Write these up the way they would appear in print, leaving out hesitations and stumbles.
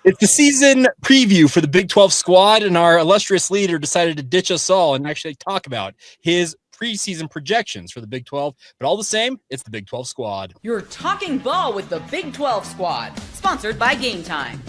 It's the season preview for the Big 12 squad, and our illustrious leader decided to ditch us all and actually talk about his preseason projections for the Big 12. But all the same, it's the Big 12 squad. You're talking ball with the Big 12 squad, sponsored by Game Time.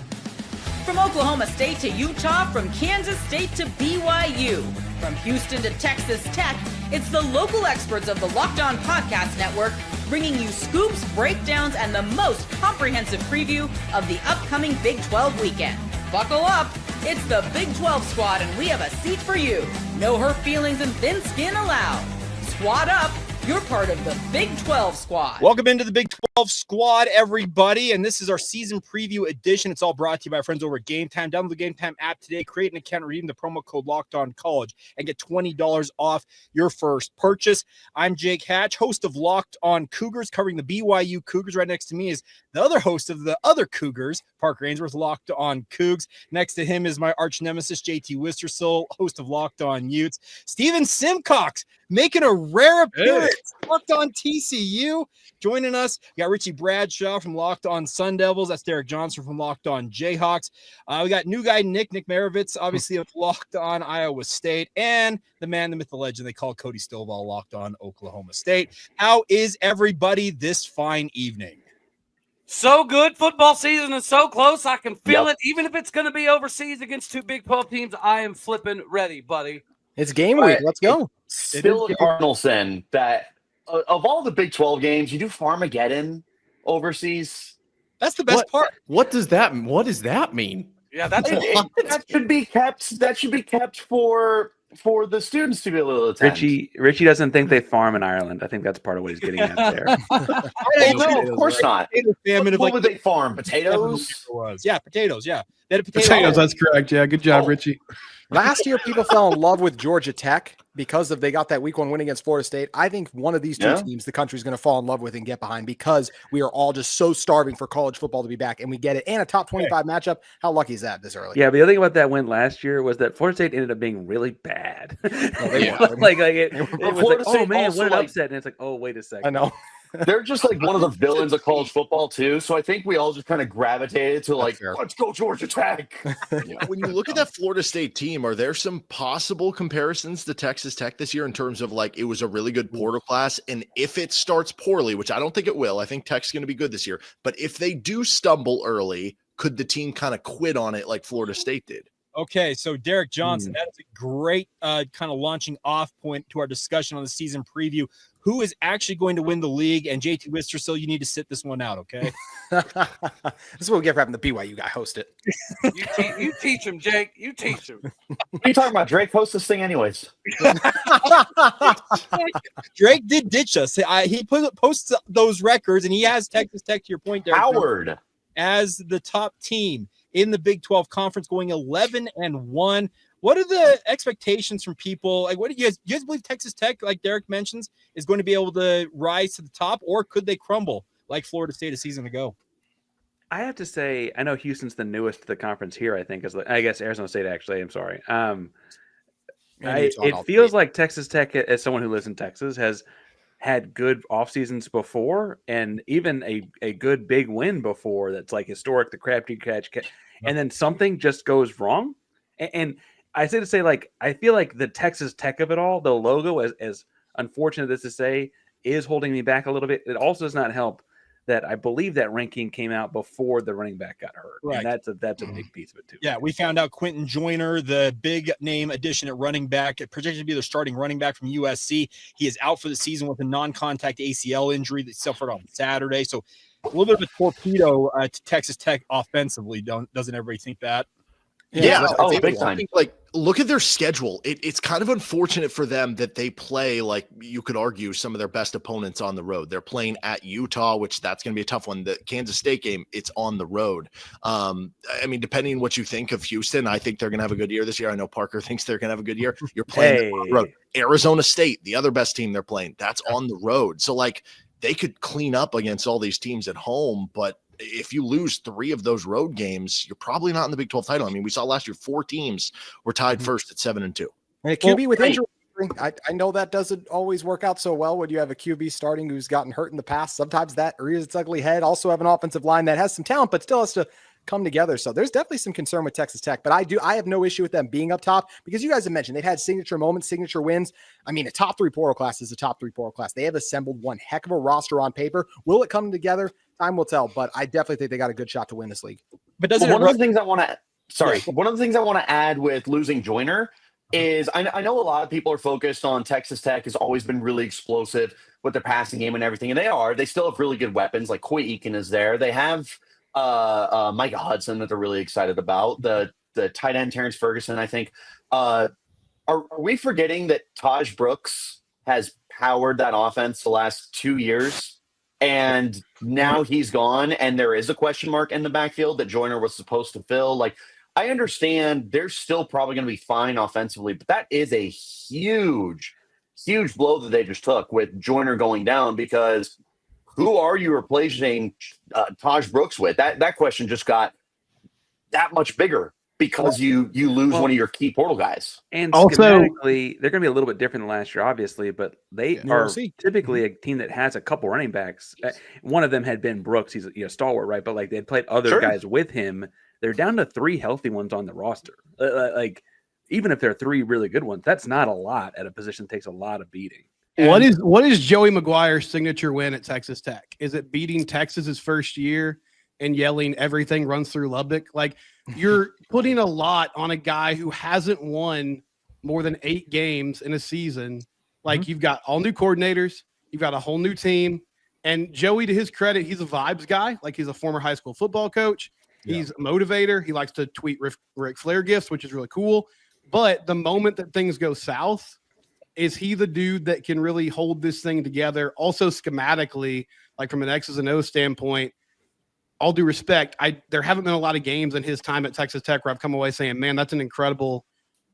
From Oklahoma State to Utah, from Kansas State to BYU, from Houston to Texas Tech, it's the local experts of the Locked On Podcast Network bringing you scoops, breakdowns, and the most comprehensive preview of the upcoming Big 12 weekend. Buckle up, it's the Big 12 squad, and we have a seat for you. No hurt feelings and thin skin allowed. Squad up. You're part of the Big 12 squad. Welcome into the Big 12 squad, everybody. And this is our season preview edition. It's all brought to you by our friends over at Game Time. Download the Game Time app today. Create an account, redeem the promo code LOCKEDONCollege, and get $20 off your first purchase. I'm Jake Hatch, host of Locked On Cougars, covering the BYU Cougars. Right next to me is the other host of the other Cougars, Parker Ainsworth, Locked On Coogs. Next to him is my arch nemesis, JT Wistersill, host of Locked On Utes. Steven Simcox, making a rare appearance. Locked On TCU. Joining us, we got Richie Bradshaw from Locked On Sun Devils. That's Derek Johnson from Locked On Jayhawks. We got new guy Nick Maravitz, obviously of Locked On Iowa State, and the man, the myth, the legend they call Cody Stovall, Locked On Oklahoma State. How is everybody this fine evening? So good. Football season is so close. I can feel it. Even if it's going to be overseas against two Big 12 teams, I am flipping ready, buddy. It's game week. Let's go. Still a Cardinals then that of all the Big 12 games, you do Farmageddon overseas. That's the best part. What does that mean? Yeah, that's that should be kept. That should be kept for the students to be able to attend. Richie doesn't think they farm in Ireland. I think that's part of what he's getting at there. No, of course not. What would they farm? Potatoes? Yeah, potatoes. Yeah, they had potatoes. That's correct. Yeah, good job, Richie. Last year, people fell in love with Georgia Tech because they got that week 1 win against Florida State. I think one of these two teams the country's going to fall in love with and get behind because we are all just so starving for college football to be back, and we get it. And a top 25 matchup. How lucky is that this early? Yeah, but the other thing about that win last year was that Florida State ended up being really bad. It was like, oh man, what an upset! And it's like, oh wait a second. I know. They're just like one of the villains of college football too. So I think we all just kind of gravitated to like, let's go Georgia Tech. When you look at that Florida State team, are there some possible comparisons to Texas Tech this year in terms of like it was a really good portal class? And if it starts poorly, which I don't think it will, I think Tech's going to be good this year. But if they do stumble early, could the team kind of quit on it like Florida State did? Okay, so Derek Johnson, that is a great kind of launching off point to our discussion on the season preview. Who is actually going to win the league? And JT Wistersill, you need to sit this one out, okay? This is what we get for having the BYU guy host it. You teach him, Jake. You teach him. What are you talking about? Drake hosts this thing anyways. Drake did ditch us. He posts those records, and he has Texas Tech, to your point, Derek, Howard, as the top team in the Big 12 conference, going 11-1. What are the expectations from people? Like, what do you guys believe Texas Tech, like Derek mentions, is going to be able to rise to the top, or could they crumble like Florida State a season ago? I have to say, I know Houston's the newest to the conference here. I think I guess Arizona State actually. I'm sorry. It feels like Texas Tech, as someone who lives in Texas, has had good off seasons before, and even a good big win before. That's like historic, the Crabtree catch, and then something just goes wrong, and I say to say, like, I feel like the Texas Tech of it all, the logo, as unfortunate as to say, is holding me back a little bit. It also does not help that I believe that ranking came out before the running back got hurt. Right. And that's a big piece of it too. Yeah, we found out Quentin Joyner, the big name addition at running back, projected to be the starting running back from USC. He is out for the season with a non-contact ACL injury that suffered on Saturday. So a little bit of a torpedo to Texas Tech offensively. Doesn't everybody think that? Yeah, big time. Like, look at their schedule. It's kind of unfortunate for them that they play, like you could argue, some of their best opponents on the road. They're playing at Utah, which that's going to be a tough one. The Kansas State game, it's on the road. I mean, depending on what you think of Houston, I think they're going to have a good year this year. I know Parker thinks they're going to have a good year. You're playing on the road. Arizona State, the other best team they're playing, that's on the road. So, like, they could clean up against all these teams at home, but if you lose 3 of those road games, you're probably not in the Big 12 title. I mean, we saw last year 4 teams were tied first at 7-2. And a QB with injury, I know that doesn't always work out so well when you have a QB starting who's gotten hurt in the past. Sometimes that rears its ugly head. Also have an offensive line that has some talent, but still has to come together. So there's definitely some concern with Texas Tech, but I have no issue with them being up top because you guys have mentioned they've had signature moments, signature wins. I mean, a top 3 portal class is a top 3 portal class. They have assembled one heck of a roster on paper. Will it come together? Time will tell, but I definitely think they got a good shot to win this league. But doesn't one of the things I want to add with losing Joyner is I know a lot of people are focused on Texas Tech has always been really explosive with their passing game and everything, and they still have really good weapons. Like Coy Eakin is there. They have Micah Hudson that they're really excited about. The tight end Terrence Ferguson, I think. Are we forgetting that Taj Brooks has powered that offense the last 2 years, and now he's gone, and there is a question mark in the backfield that Joyner was supposed to fill? Like, I understand they're still probably going to be fine offensively, but that is a huge blow that they just took with Joyner going down, because who are you replacing Taj Brooks with? That question just got that much bigger because you lose one of your key portal guys. And schematically, they're going to be a little bit different than last year, obviously, but they are typically a team that has a couple running backs. One of them had been Brooks. He's a stalwart, right? But like they played other guys with him. They're down to 3 healthy ones on the roster. Like, even if there are 3 really good ones, that's not a lot at a position that takes a lot of beating. And what is Joey McGuire's signature win at Texas Tech? Is it beating Texas his first year and yelling everything runs through Lubbock? Like, you're putting a lot on a guy who hasn't won more than 8 games in a season. Like, you've got all new coordinators, you've got a whole new team, and Joey, to his credit, he's a vibes guy. Like, he's a former high school football coach. He's a motivator. He likes to tweet Ric Flair gifts, which is really cool. But the moment that things go south, is he the dude that can really hold this thing together? Also, schematically, like from an X's and O's standpoint, all due respect, there haven't been a lot of games in his time at Texas Tech where I've come away saying, man, that's an incredible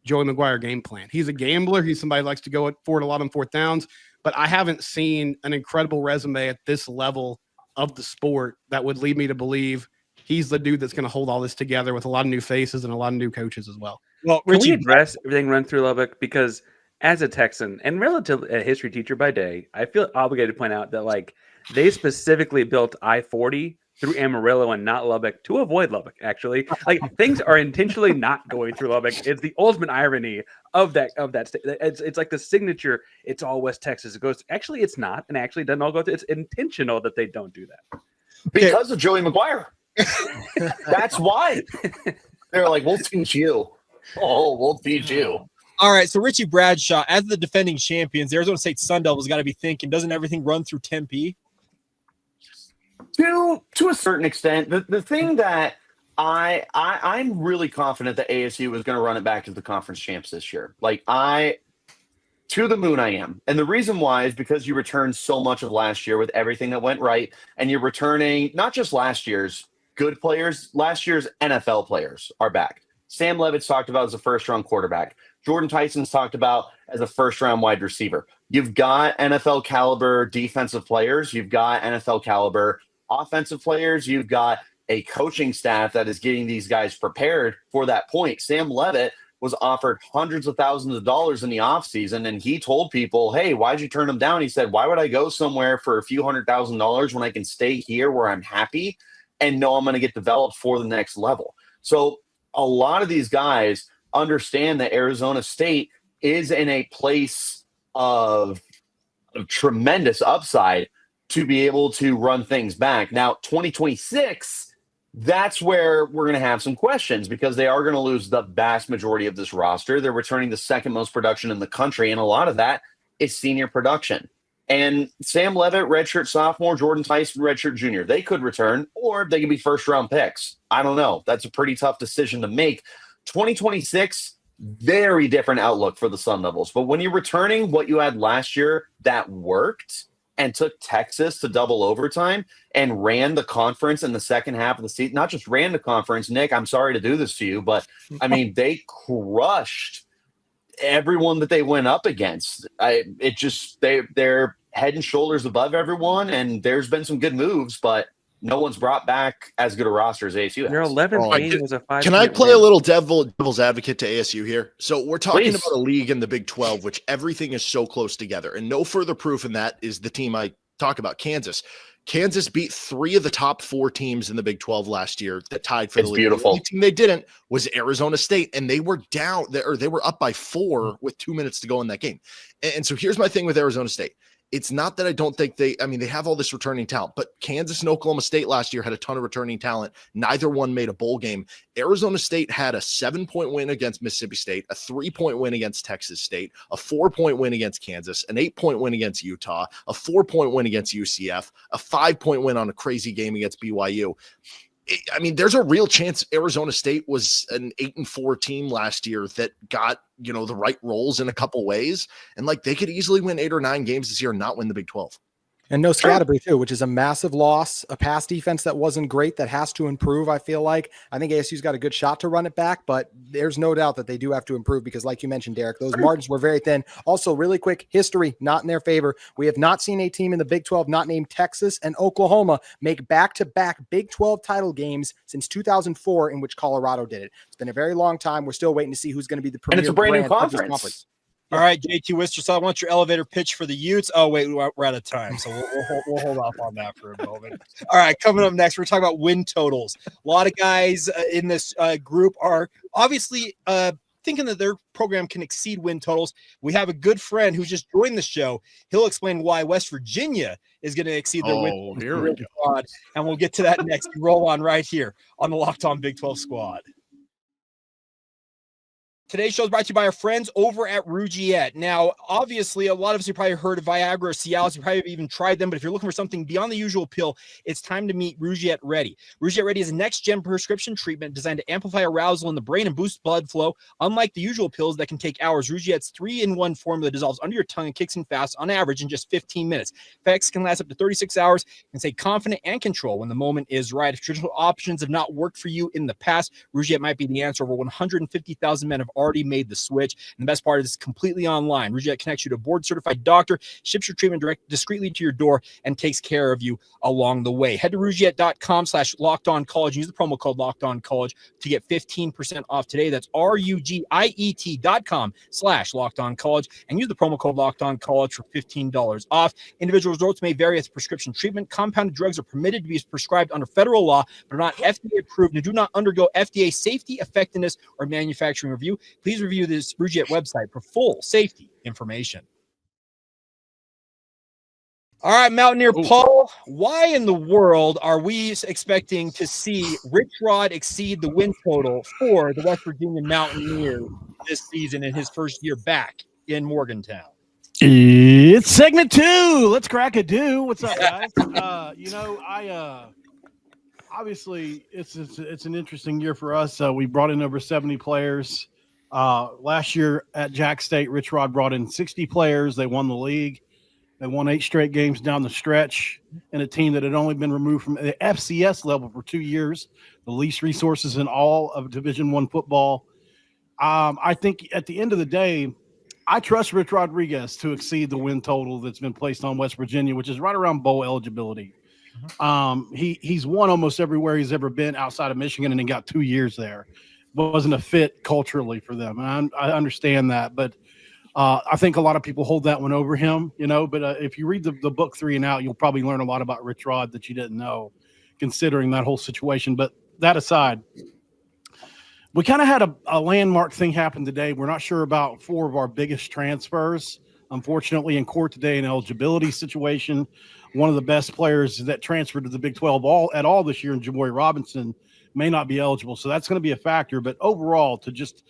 Joey McGuire game plan. He's a gambler. He's somebody who likes to go for it a lot on 4th downs. But I haven't seen an incredible resume at this level of the sport that would lead me to believe he's the dude that's going to hold all this together with a lot of new faces and a lot of new coaches as well. Well, can we address everything run through Lubbock? Because as a Texan and relatively a history teacher by day, I feel obligated to point out that like they specifically built I-40 through Amarillo and not Lubbock to avoid Lubbock. Actually, like things are intentionally not going through Lubbock. It's the ultimate irony of that state. It's like the signature. It's all West Texas. It goes. Actually, it's not, and actually doesn't all go through. It's intentional that they don't do that because of Joey McGuire. That's why they're like, we'll teach you. Oh, we'll teach you. All right, so Richie Bradshaw, as the defending champions, the Arizona State Sun Devils got to be thinking, doesn't everything run through Tempe? To a certain extent, the thing that I'm really confident that ASU is going to run it back as the conference champs this year. Like to the moon I am. And the reason why is because you returned so much of last year with everything that went right, and you're returning not just last year's good players, last year's NFL players are back. Sam Levitt's talked about as a first-round quarterback. Jordan Tyson's talked about as a first-round wide receiver. You've got NFL caliber defensive players. You've got NFL caliber offensive players. You've got a coaching staff that is getting these guys prepared for that point. Sam Levitt was offered hundreds of thousands of dollars in the offseason, and he told people, hey, why'd you turn him down? He said, why would I go somewhere for a few $100,000 when I can stay here where I'm happy and know I'm going to get developed for the next level? So a lot of these guys understand that Arizona State is in a place of tremendous upside to be able to run things back. Now, 2026, that's where we're going to have some questions because they are going to lose the vast majority of this roster. They're returning the second most production in the country, and a lot of that is senior production. And Sam Levitt, redshirt sophomore, Jordan Tyson, redshirt junior, they could return, or they could be first-round picks. I don't know. That's a pretty tough decision to make. 2026, very different outlook for the Sun Devils. But when you're returning what you had last year that worked and took Texas to double overtime and ran the conference in the second half of the season, not just ran the conference, Nick, I'm sorry to do this to you, but I mean, they crushed everyone that they went up against. They're head and shoulders above everyone, and there's been some good moves, but no one's brought back as good a roster as ASU has. Their 11th game was a 5. Can I play a little devil's advocate to ASU here? So we're talking about a league in the Big 12, which everything is so close together, and no further proof in that is the team I talk about, Kansas. Kansas beat 3 of the top 4 teams in the Big 12 last year that tied for the lead. Beautiful. The only team they didn't was Arizona State, and they were down, or they were up by 4 with 2 minutes to go in that game. And so here's my thing with Arizona State. It's not that I don't think they have all this returning talent, but Kansas and Oklahoma State last year had a ton of returning talent. Neither one made a bowl game. Arizona State had a 7-point win against Mississippi State, a 3-point win against Texas State, a 4-point win against Kansas, an 8-point win against Utah, a 4-point win against UCF, a 5-point win on a crazy game against BYU. There's a real chance Arizona State was an 8-4 team last year that got, the right roles in a couple ways. And they could easily win 8 or 9 games this year and not win the Big 12. And no Scatterby too, which is a massive loss, a pass defense that wasn't great, that has to improve. I feel like I think ASU's got a good shot to run it back, but there's no doubt that they do have to improve because like you mentioned, Derek, those margins were very thin. Also, really quick history, not in their favor. We have not seen a team in the Big 12 not named Texas and Oklahoma make back-to-back Big 12 title games since 2004 in which Colorado did it. It's been a very long time. We're still waiting to see who's going to be the premier. And it's a brand new of this conference. All right, JT Wister, so I want your elevator pitch for the Utes. Oh, wait, we're out of time, so we'll hold off on that for a moment. All right, coming up next, we're talking about win totals. A lot of guys in this group are obviously thinking that their program can exceed win totals. We have a good friend who just joined the show. He'll explain why West Virginia is going to exceed their win totals. Here we go. And we'll get to that next. Roll on right here on the Locked On Big 12 Squad. Today's show is brought to you by our friends over at Rougiette. Now, obviously, a lot of us have probably heard of Viagra or Cialis. You probably have even tried them, but if you're looking for something beyond the usual pill, it's time to meet Rougiette Ready. Rougiette Ready is a next-gen prescription treatment designed to amplify arousal in the brain and boost blood flow. Unlike the usual pills that can take hours, Rougiette's 3-in-1 formula dissolves under your tongue and kicks in fast, on average, in just 15 minutes. Effects can last up to 36 hours and stay confident and control when the moment is right. If traditional options have not worked for you in the past, Rougiette might be the answer. Over 150,000 men have already made the switch. And the best part is it's completely online. Rougiette connects you to a board-certified doctor, ships your treatment discreetly to your door, and takes care of you along the way. Head to Rougiette.com/LockedOnCollege. Use the promo code LockedOnCollege to get 15% off today. That's RUGIET.com/LockedOnCollege and use the promo code LockedOnCollege for $15 off. Individual results may vary as prescription treatment. Compounded drugs are permitted to be prescribed under federal law, but are not FDA approved and do not undergo FDA safety, effectiveness, or manufacturing review. Please review this Rougiette website for full safety information. All right, Mountaineer Paul, why in the world are we expecting to see Rich Rod exceed the win total for the West Virginia Mountaineers this season in his first year back in Morgantown? It's segment 2. Let's crack a do. What's up, guys? Obviously it's an interesting year for us. We brought in over 70 players. Last year at Jack State, Rich Rod brought in 60 players. They won the league. They won 8 straight games down the stretch in a team that had only been removed from the FCS level for 2 years, the least resources in all of Division I football. I think at the end of the day, I trust Rich Rodriguez to exceed the win total that's been placed on West Virginia, which is right around bowl eligibility. He's won almost everywhere he's ever been outside of Michigan, and he got 2 years there. Wasn't a fit culturally for them. And I understand that, but I think a lot of people hold that one over him, but if you read the book 3 and Out, you'll probably learn a lot about Rich Rod that you didn't know, considering that whole situation. But that aside, we kind of had a landmark thing happen today. We're not sure about 4 of our biggest transfers. Unfortunately, in court today, an eligibility situation. One of the best players that transferred to the Big 12 all this year, in Jamoy Robinson, may not be eligible. So that's going to be a factor. But overall, to just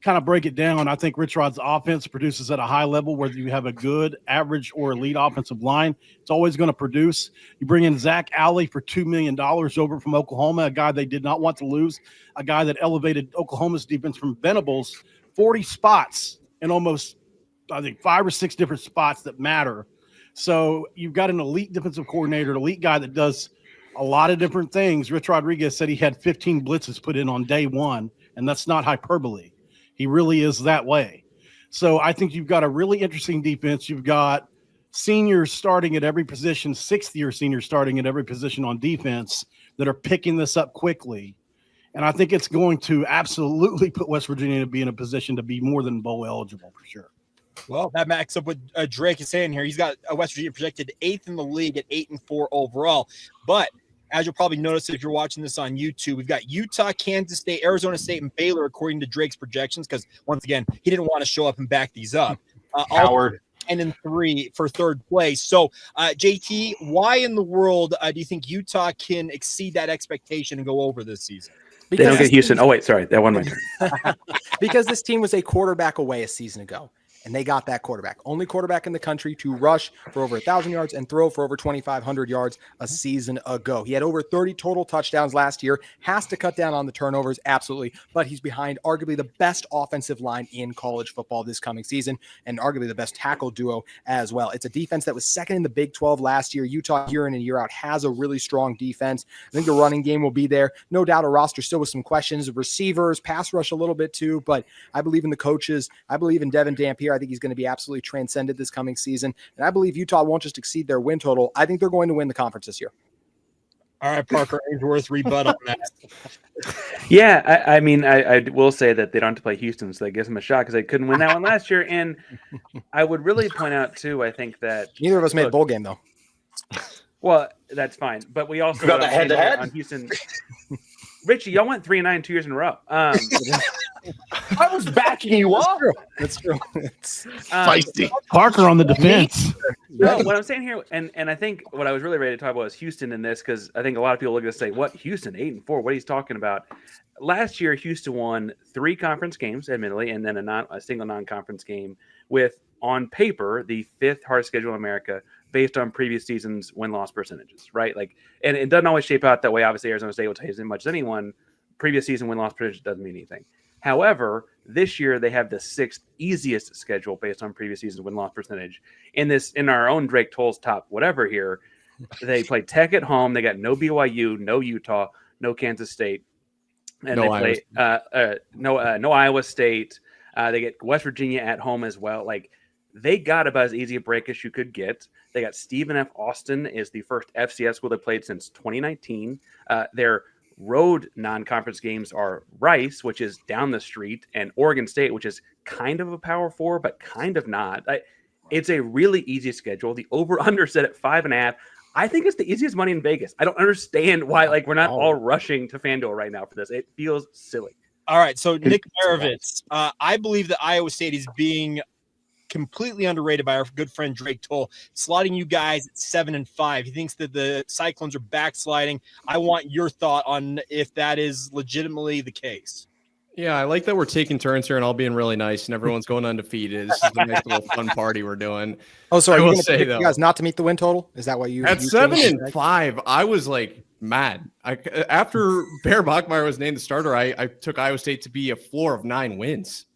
kind of break it down, I think Rich Rod's offense produces at a high level, whether you have a good, average, or elite offensive line. It's always going to produce. You bring in Zach Alley for $2 million over from Oklahoma, a guy they did not want to lose, a guy that elevated Oklahoma's defense from Venables 40 spots in almost, I think, 5 or 6 different spots that matter. So you've got an elite defensive coordinator, an elite guy that does a lot of different things. Rich Rodriguez said he had 15 blitzes put in on day 1, and that's not hyperbole. He really is that way. So I think you've got a really interesting defense. You've got seniors starting at every position, 6th-year seniors starting at every position on defense that are picking this up quickly. And I think it's going to absolutely put West Virginia to be in a position to be more than bowl eligible for sure. Well, that backs up what Drake is saying here. He's got West Virginia projected 8th in the league at 8-4 overall. But as you'll probably notice if you're watching this on YouTube, we've got Utah, Kansas State, Arizona State, and Baylor according to Drake's projections, because once again, he didn't want to show up and back these up. Howard. 10-3 for third place. So, JT, why in the world do you think Utah can exceed that expectation and go over this season? They don't get Houston. Oh, wait, sorry. That one my turn. Because this team was a quarterback away a season ago. And they got that quarterback. Only quarterback in the country to rush for over 1,000 yards and throw for over 2,500 yards a season ago. He had over 30 total touchdowns last year. Has to cut down on the turnovers, absolutely. But he's behind arguably the best offensive line in college football this coming season, and arguably the best tackle duo as well. It's a defense that was second in the Big 12 last year. Utah, year in and year out, has a really strong defense. I think the running game will be there. No doubt a roster still with some questions. Receivers, pass rush a little bit too, but I believe in the coaches. I believe in Devin Dampier. I think he's going to be absolutely transcended this coming season. And I believe Utah won't just exceed their win total. I think they're going to win the conference this year. All right, Parker Ainsworth, rebut on that. Yeah, I mean, I will say that they don't have to play Houston, so that gives them a shot because they couldn't win that one last year. And I would really point out, too, I think that neither of us made a bowl game, though. Well, that's fine. But we also got the head-to-head on Houston. Richie, y'all went 3-9 2 years in a row. I was backing you up. That's true. Feisty. Parker on the defense. No, what I'm saying here, and I think what I was really ready to talk about was Houston in this, because I think a lot of people are going to say, what, Houston, 8-4, what he's talking about. Last year, Houston won 3 conference games, admittedly, and then a single non-conference game with, on paper, the 5th hardest schedule in America based on previous seasons' win-loss percentages, right? Like, and it doesn't always shape out that way. Obviously, Arizona State will tell you as much as anyone. Previous season win-loss percentage doesn't mean anything. However, this year they have the 6th easiest schedule based on previous season's win-loss percentage. In our own Drake Toll's top whatever here, they play Tech at home. They got no BYU, no Utah, no Kansas State, and no Iowa State. They get West Virginia at home as well. Like, they got about as easy a break as you could get. They got Stephen F. Austin is the first FCS school they played since 2019. Their road non-conference games are Rice, which is down the street, and Oregon State, which is kind of a Power 4, but kind of not. It's a really easy schedule. The over-under set at 5.5. I think it's the easiest money in Vegas. I don't understand why we're not all rushing to FanDuel right now for this. It feels silly. All right, so Nick Maravitz, I believe that Iowa State is being completely underrated by our good friend Drake Toll, slotting you guys at 7-5. He thinks that the Cyclones are backsliding. I want your thought on if that is legitimately the case. Yeah, I like that we're taking turns here and all being really nice and everyone's going undefeated. This is a nice little fun party we're doing. Oh, so are you going to say, pick you guys not to meet the win total? Is that why you at 7-5? I was mad. After Bear Bachmeier was named the starter, I took Iowa State to be a floor of 9 wins.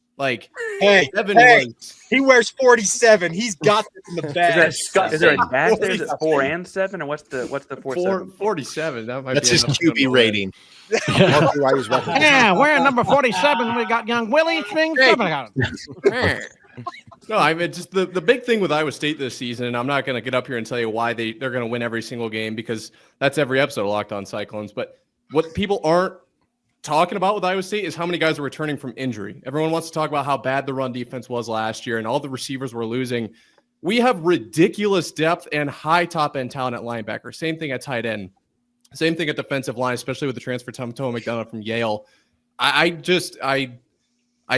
He wears 47. He's got this in the bag. Is there a dash there? Is it 4 and 7, or what's the 4-7? 47. That's his QB rating. Yeah, we're number 47. We got young Willie things. No, I mean, just the big thing with Iowa State this season, and I'm not going to get up here and tell you why they're going to win every single game, because that's every episode of Locked On Cyclones. But what people aren't talking about with Iowa State is how many guys are returning from injury. Everyone wants to talk about how bad the run defense was last year and all the receivers were losing. We have ridiculous depth and high top-end talent at linebacker. Same thing at tight end. Same thing at defensive line, especially with the transfer to Tomo McDonough from Yale. I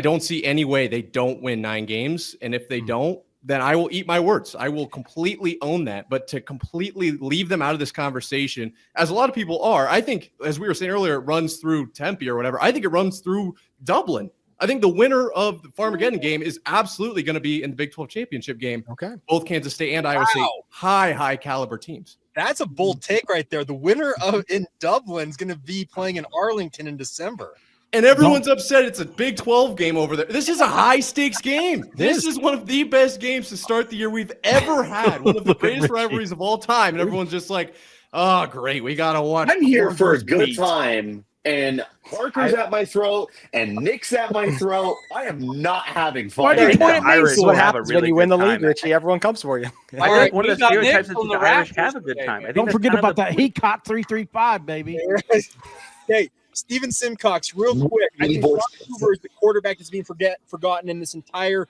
don't see any way they don't win 9 games. And if they don't, then I will eat my words. I will completely own that. But to completely leave them out of this conversation, as a lot of people are, I think, as we were saying earlier, it runs through Tempe or whatever. I think it runs through Dublin. I think the winner of the Farmageddon game is absolutely going to be in the Big 12 championship game. Okay. Both Kansas State and Iowa State, high caliber teams. That's a bold take right there. The winner in Dublin is going to be playing in Arlington in December. And everyone's upset it's a Big 12 game over there. This is a high-stakes game. This is one of the best games to start the year we've ever had. One of the greatest rivalries of all time. And everyone's just like, oh, great, we got to watch. I'm here for a good time. And Parker's at my throat, and Nick's at my throat. I am not having fun. What happens when you win the league, Richie? Everyone comes for you. I think one of the stereotypes is the Irish have a good time. Don't forget about that. He caught 335, baby. Hey, Steven Simcox, real quick. I think Josh Hoover is the quarterback that's being forgotten in this entire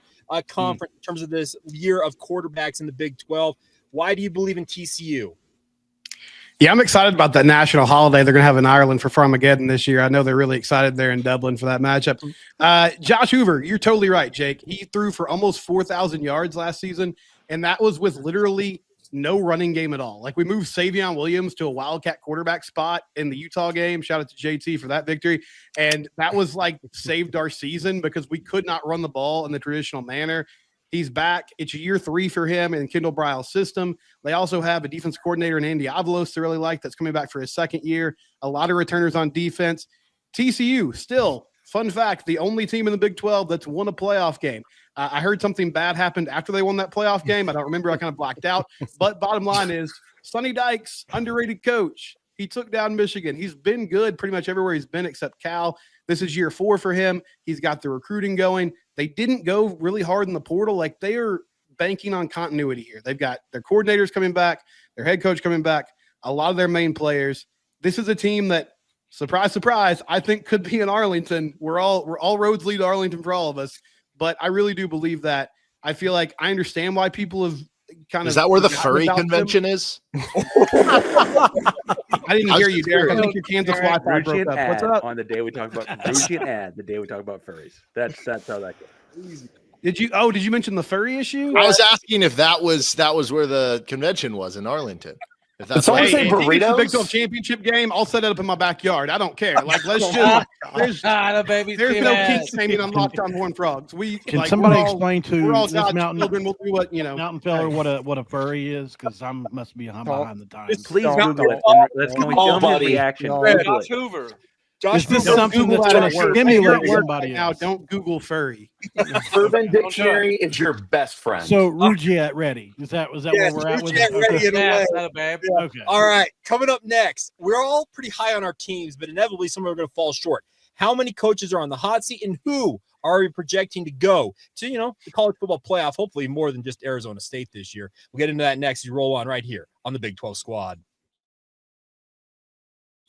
conference in terms of this year of quarterbacks in the Big 12. Why do you believe in TCU? Yeah, I'm excited about that national holiday they're going to have in Ireland for Farmageddon this year. I know they're really excited there in Dublin for that matchup. Josh Hoover, you're totally right, Jake. He threw for almost 4,000 yards last season, and that was with literally no running game at all. Like, we moved Savion Williams to a Wildcat quarterback spot in the Utah game. Shout out to JT for that victory. And that was like saved our season because we could not run the ball in the traditional manner. He's back. It's year 3 for him in Kendall Bryle's system. They also have a defense coordinator in Andy Avalos to really like that's coming back for his second year. A lot of returners on defense. TCU, still, fun fact, the only team in the Big 12 that's won a playoff game. I heard something bad happened after they won that playoff game. I don't remember. I kind of blacked out. But bottom line is, Sonny Dykes, underrated coach. He took down Michigan. He's been good pretty much everywhere he's been except Cal. This is year 4 for him. He's got the recruiting going. They didn't go really hard in the portal. Like, they are banking on continuity here. They've got their coordinators coming back, their head coach coming back, a lot of their main players. This is a team that, surprise, surprise, I think could be in Arlington. We're all roads lead to Arlington for all of us. But I really do believe that. I feel like I understand why people have kind of. Is that where the furry convention is? I didn't hear you, Derek. I think your Kansas Wi-Fi broke up. What's up? On the day we talk about the day we talk about furries. That's how that goes. Did you mention the furry issue? I was asking if that was where the convention was in Arlington. If that's Someone say If he gets the burritos? Big 12 championship game, I'll set it up in my backyard. I don't care. Like, let's just there's no kinks hanging on Locked On Horned Frogs. Can somebody explain to all this God's mountain children. We'll do what mountain feller what a furry is, because I must be behind the times. Please Google it. Can we film his reaction? Josh Hoover. Josh Is this Hoover, something Google that's that going to at work. stimulate You're at work somebody right now. else? Don't Google furry. Urban Dictionary is your best friend. So Rugiet ready? Was that Yes, where we're at with Rugiet it? ready in a way. Babe. Okay. All right, coming up next, we're all pretty high on our teams, but inevitably some are going to fall short. How many coaches are on the hot seat, and who are we projecting to go to, the college football playoff, hopefully more than just Arizona State this year? We'll get into that next as you roll on right here on the Big 12 Squad.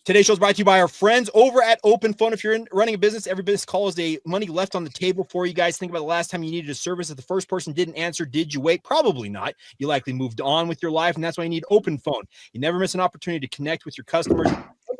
Today's show is brought to you by our friends over at Open Phone. If you're running a business, every business call is a money left on the table for you guys. Think about the last time you needed a service. If the first person didn't answer, did you wait? Probably not. You likely moved on with your life, and that's why you need Open Phone. You never miss an opportunity to connect with your customers.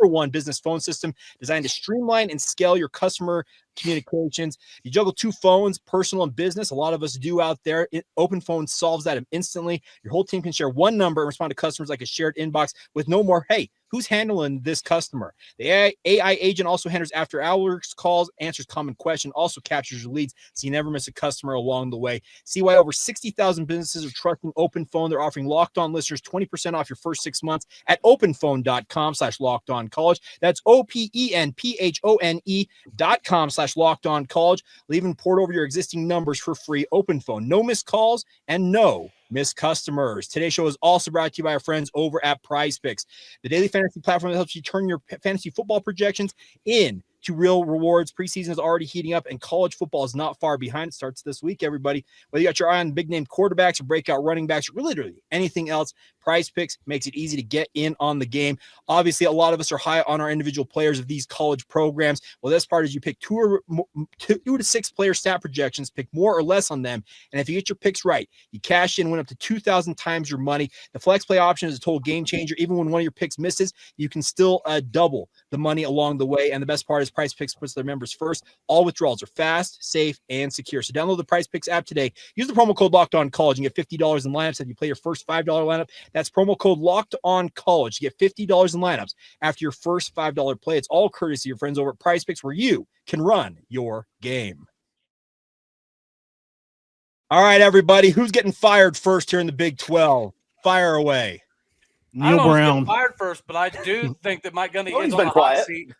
#1 business phone system designed to streamline and scale your customer communications. You juggle 2 phones, personal and business. A lot of us do out there. Open Phone solves that instantly. Your whole team can share one number and respond to customers like a shared inbox with no more, hey, who's handling this customer? The AI agent also handles after hours calls, answers common questions, also captures your leads so you never miss a customer along the way. See why over 60,000 businesses are trusting Open Phone. They're offering Locked On listeners 20% off your first 6 months at openphone.com/lockedoncollege. That's openphone.com/lockedoncollege. Even port over your existing numbers for free. Open Phone. No missed calls and no missed customers. Today's show is also brought to you by our friends over at PrizePicks, the daily fantasy platform that helps you turn your fantasy football projections into real rewards. Preseason is already heating up, and college football is not far behind. It starts this week, everybody. Whether you got your eye on big-name quarterbacks or breakout running backs or literally anything else, PrizePicks makes it easy to get in on the game. Obviously, a lot of us are high on our individual players of these college programs. Well, this part is you pick 2 to 6 player stat projections, pick more or less on them, and if you get your picks right, you cash in, win up to 2,000 times your money. The flex play option is a total game changer. Even when one of your picks misses, you can still double the money along the way, and the best part is PrizePicks puts their members first. All withdrawals are fast, safe, and secure. So download the PrizePicks app today. Use the promo code LOCKEDONCollege and get $50 in lineups if you play your first $5 lineup. That's promo code LOCKEDONCollege to get $50 in lineups after your first $5 play. It's all courtesy of your friends over at PrizePicks, where you can run your game. All right, everybody, who's getting fired first here in the Big 12? Fire away. Neil Brown. Fired first, but I do think that Mike Gundy is been on the quiet. hot seat.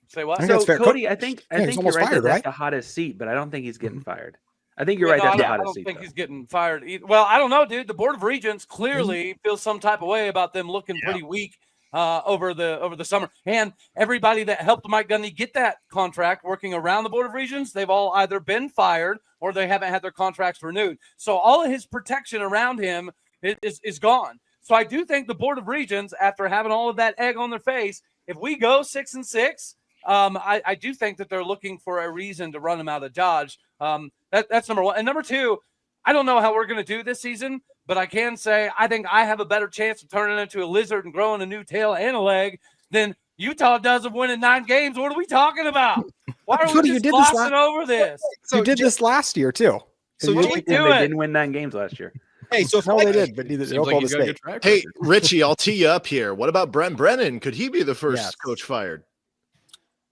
Say what? I think that's fair. Cody, I think he's you're almost right. fired, That's right? the hottest seat, but I don't think he's getting fired. I think you're right. That's the I hottest don't seat. think though. he's getting fired either. Well, I don't know, dude. The Board of Regents clearly feels some type of way about them looking pretty weak over the summer. And everybody that helped Mike Gundy get that contract working around the Board of Regents, they've all either been fired or they haven't had their contracts renewed. So all of his protection around him is gone. So I do think the Board of Regents, after having all of that egg on their face, if we go 6-6, I do think that they're looking for a reason to run him out of Dodge. That's number one. And number two, I don't know how we're going to do this season, but I can say I think I have a better chance of turning into a lizard and growing a new tail and a leg than Utah does of winning 9 games. What are we talking about? Why are we just glossing over this? So you did this last year too. So what are we They doing? didn't win 9 games last year. Hey, so No, they did, but neither did Oklahoma State. Hey, Richie, I'll tee you up here. What about Brent Brennan? Could he be the first coach fired?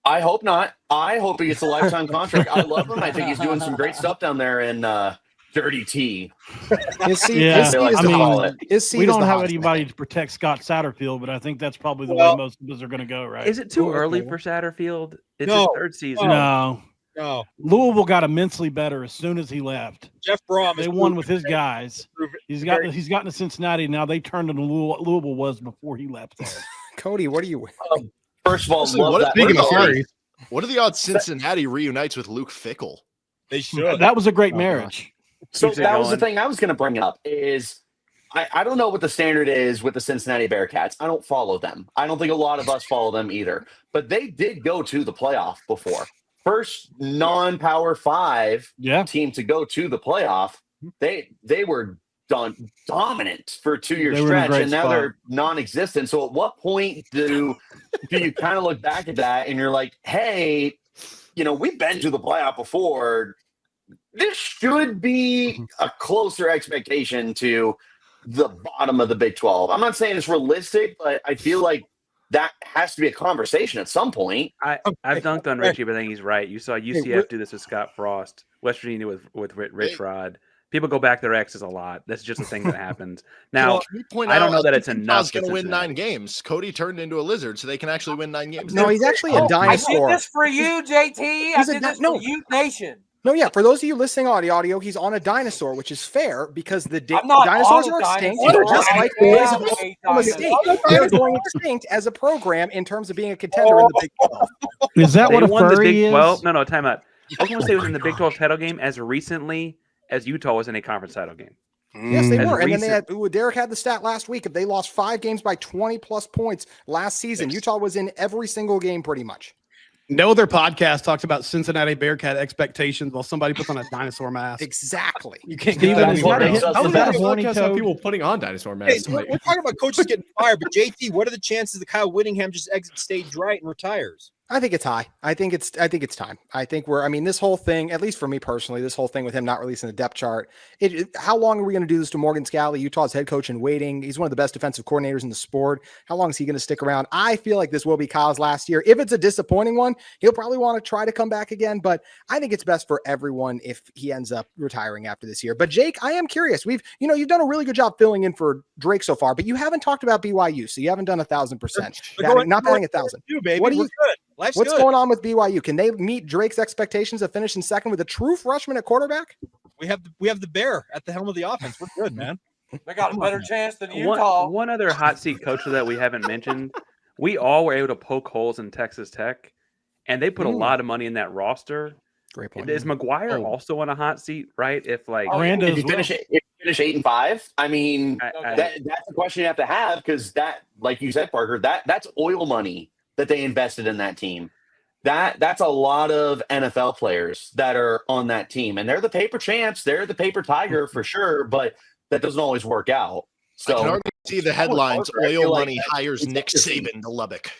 I hope not. I hope he gets a lifetime contract. I love him. I think he's doing some great stuff down there in Dirty T. We don't have anybody to protect Scott Satterfield, but I think that's probably the way most of us are going to go, right? Is it too early for Satterfield? It's his 3rd season. No. No. Louisville got immensely better as soon as he left. Jeff Brom. They won with his guys. He's gotten to Cincinnati. Now they turned into Louisville was before he left there. Cody, what are you? First of all, what are the odds Cincinnati reunites with Luke Fickell? They should. That was a great marriage. So that was the thing I was going to bring up is I don't know what the standard is with the Cincinnati Bearcats. I don't follow them. I don't think a lot of us follow them either. But they did go to the playoff before. First non-Power 5 team to go to the playoff. They were dominant for a 2-year stretch, and now they're non-existent. So at what point do you kind of look back at that and you're like, hey, we've been to the playoff before. This should be a closer expectation to the bottom of the Big 12. I'm not saying it's realistic, but I feel like that has to be a conversation at some point. I've dunked on Richie, but I think he's right. You saw UCF do this with Scott Frost, West Virginia with Rich Rod. People go back their exes a lot. That's just a thing that happens. Now, I don't know that it's enough. Going to win 9 games. Cody turned into a lizard, so they can actually win 9 games. No, he's actually a dinosaur. I did this for you, JT. I did this for you, Nation. No, yeah. For those of you listening on the audio, he's on a dinosaur, which is fair because the dinosaurs are extinct. Just like Oklahoma State, they're going extinct as a program in terms of being a contender in the Big 12. Is that what a furry is? No, time out. Oklahoma State was in the Big 12 title game as recently as Utah was in a conference title game. Yes, they were. And then Derek had the stat last week. If they lost 5 games by 20-plus points last season, Utah was in every single game pretty much. No other podcast talks about Cincinnati Bearcat expectations while somebody puts on a dinosaur mask. Exactly. You can't get that anymore. How is that a podcast about people putting on dinosaur masks? Hey, so we're talking about coaches getting fired, but JT, what are the chances that Kyle Whittingham just exits stage right and retires? I think it's high. I think it's time. I think this whole thing, at least for me personally, this whole thing with him not releasing the depth chart. How long are we going to do this to Morgan Scalley, Utah's head coach in waiting? He's one of the best defensive coordinators in the sport. How long is he going to stick around? I feel like this will be Kyle's last year. If it's a disappointing one, he'll probably want to try to come back again, but I think it's best for everyone if he ends up retiring after this year. But Jake, I am curious. You've done a really good job filling in for Drake so far, but you haven't talked about BYU, so you haven't done 1,000%. Not batting 1,000. What do you good? What's going on with BYU? Can they meet Drake's expectations of finishing second with a true freshman at quarterback? We have the bear at the helm of the offense. We're good, man. They got a better chance than Utah. One other hot seat coach that we haven't mentioned. We all were able to poke holes in Texas Tech, and they put a lot of money in that roster. Great point. Is McGuire also on a hot seat? Right? If if you finish 8-5, I mean, that's the question you have to have because that, like you said, Parker, that's oil money that they invested in that team. That's a lot of NFL players that are on that team, and they're the paper champs. They're the paper tiger for sure, but that doesn't always work out. So I can already see the headlines: oil money hires Nick Saban to Lubbock.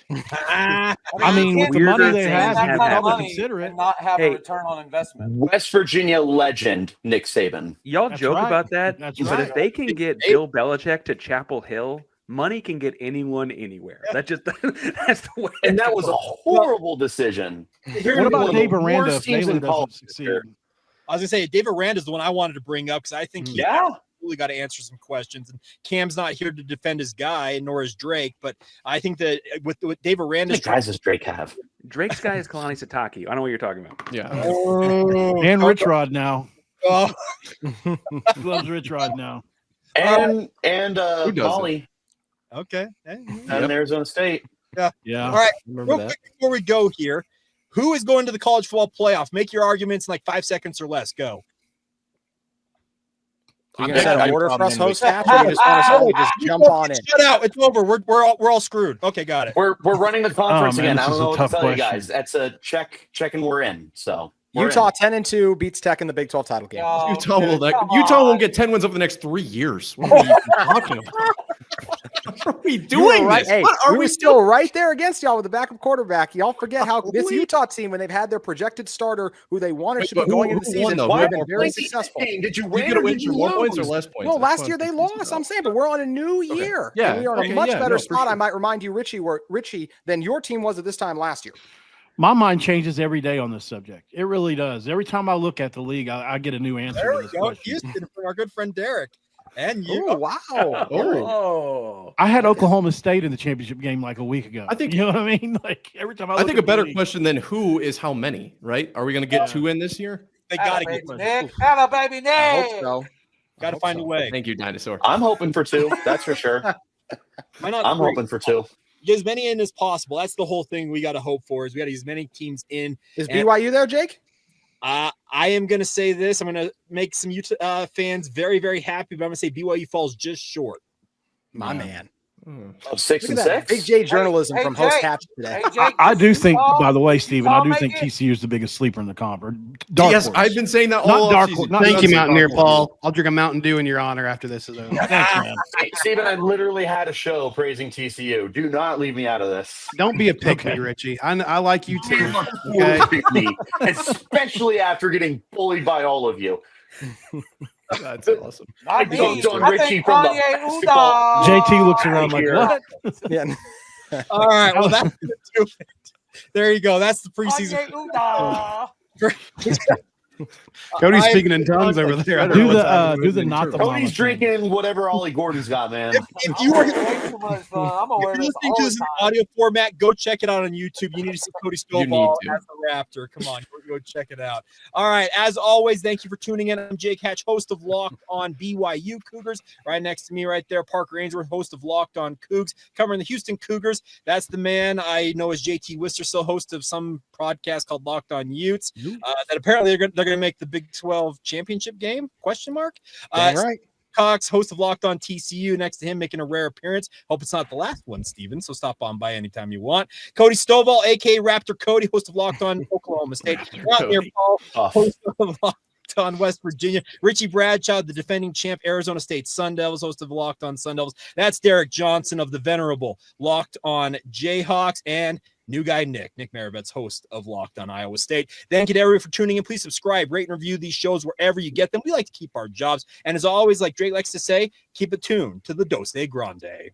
I mean, with the money they have, you could probably consider it. And not have a return on investment. West Virginia legend Nick Saban. Y'all joke about that, but if they can get Bill Belichick to Chapel Hill, money can get anyone anywhere. That's the way. And that was a horrible decision. What about Dave Aranda if Baylor doesn't succeed? I was gonna say Dave Aranda is the one I wanted to bring up because I think he really got to answer some questions. And Cam's not here to defend his guy, nor is Drake. But I think that with Dave Aranda, what guys does Drake have? Drake's guy is Kalani Sitake. I don't know what you're talking about. Yeah, and Rich Rod now. Oh, loves Rich Rod now. And Molly. Okay. And Arizona State. Yeah. All right. Real quick before we go here, who is going to the college football playoff? Make your arguments in like 5 seconds or less. Go. You gonna set an order for us, host Hatch, or you just want us all to just jump on in? Shut out! It's over. We're all screwed. Okay, got it. We're running the conference man, again. I this don't is know a what to tough tell you question. guys. That's a check, and we're in. So we're Utah 10-2 beats Tech in the Big 12 title game. Utah won't get 10 wins over the next 3 years. What are you talking about? What are we doing? Right. This? Hey, What are we we were still right there against y'all with the backup quarterback. Y'all forget how this Really? Utah team, when they've had their projected starter who they wanted to be but who- going into the who won, season, though? would have been Who very Wait, successful. Did you You win get a or win did for you more points or lose? less points? No, That's last what year I'm they confused lost. about. I'm saying, but we're on a new year. Yeah, And we are in okay, a much yeah, better no, for spot. I sure. might remind you, Richie, than your team was at this time last year. My mind changes every day on this subject. It really does. Every time I look at the league, I get a new answer There to we this go. question. Houston from our good friend Derek. And you. Oh, wow. Oh, I had Oklahoma State in the championship game like a week ago. I think- you know what I mean. Like every time I I think a at the better league- question than who is how many, right? Are we going to get 2 in this year? They gotta get Nick. Hello, baby Nick. I hope so. Gotta find a way. Thank you, Dinosaur. I'm hoping for 2. That's for sure. Why not I'm three? hoping for 2. Get as many in as possible. That's the whole thing we got to hope for. Is we got to get as many teams in. Is And- BYU there, Jake? I am going to say this. I'm going to make some Utah fans very, very happy, but I'm going to say BYU falls just short. My man. Of 6 Look and at that 6. Big J journalism Hey, from host Jake. Hatch today. Hey, Jake, I do think, Utah- by the way, Steven, I Utah do make think it. TCU is the biggest sleeper in the conference. Dark Yes, horse. I've been saying that Not all dark offseason. horse, not- Thank you, That's Mountaineer dark Paul. I'll drink a Mountain Dew in your honor after this is over. Thanks, man. Hey, Steven, I literally had a show praising TCU. Do not leave me out of this. Don't be a pick me, Okay. Richie. I like you too. Okay. Okay. Me, especially after getting bullied by all of you. That's awesome. I Like Don mean, I Richie think from the Kanye basketball. Uda. JT looks around like, Here. what? Yeah. All right. Well, that's gonna do it. There you go. That's the preseason. Kanye Uda. Cody's I- speaking in tongues over there. Do the not the mama Cody's thing. drinking whatever Ollie Gordon's got, man. If you are I'm way too much fun. I'm gonna If wear you're this listening all to the this in time. audio format, go check it out on YouTube. You need to see Cody You need Stovall to. as a Raptor. Come on, go check it out. All right. As always, thank you for tuning in. I'm Jake Hatch, host of Locked on BYU Cougars. Right next to me, right there, Parker Ainsworth, host of Locked on Coogs, covering the Houston Cougars. That's the man I know as JT Wistersill, host of some podcast called Locked on Utes. That apparently they're going to make the Big 12 championship game? Question mark. Dang right. Cox, host of Locked on TCU, next to him making a rare appearance. Hope it's not the last one, Steven, so stop on by anytime you want. Cody Stovall, aka Raptor Cody, host of Locked on Oklahoma State. Mountaineer Paul, host of Locked on West Virginia. Richie Bradshaw, the defending champ, Arizona State Sun Devils, host of Locked on Sun Devils. That's Derek Johnson of the venerable Locked on Jayhawks, and new guy Nick Maribet's host of Locked on Iowa State. Thank you to everyone for tuning in. Please subscribe, rate, and review these shows wherever you get them. We like to keep our jobs. And as always, like Drake likes to say, keep it tuned to the Dos de Grande.